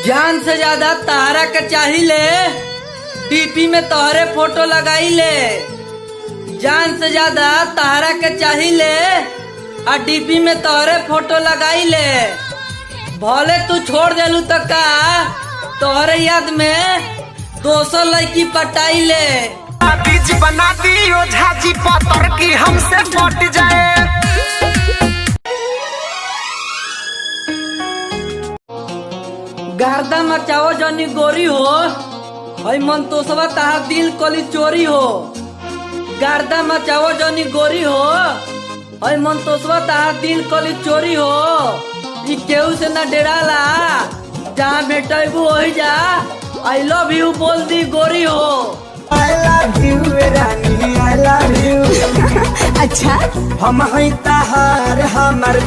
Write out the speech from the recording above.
जान से ज्यादा तारा के चाहिए, डीपी में तोहरे फोटो लगाई ले। जान से ज्यादा तारा के चाहिए और डीपी में तोहरे फोटो लगाई ले। भले तू छोड़ देलू तो का तोहरे याद में 200 लड़की पटाई ले। बीज बना दियो झाजी पतर की हमसे पट जाए। गर्दा मचाओ जनी गोरी हो, हई मन तो सब ताहा दिल कली चोरी हो। गर्दा मचाओ जनी गोरी हो, हई मन तो सब ताहा दिल कली चोरी हो। ई केहू से न डराला, जहाँ भेटबू वही जा आई लव यू बोल दी गोरी हो। I love you Rani, I love you। अच्छा हम हई तहार हमर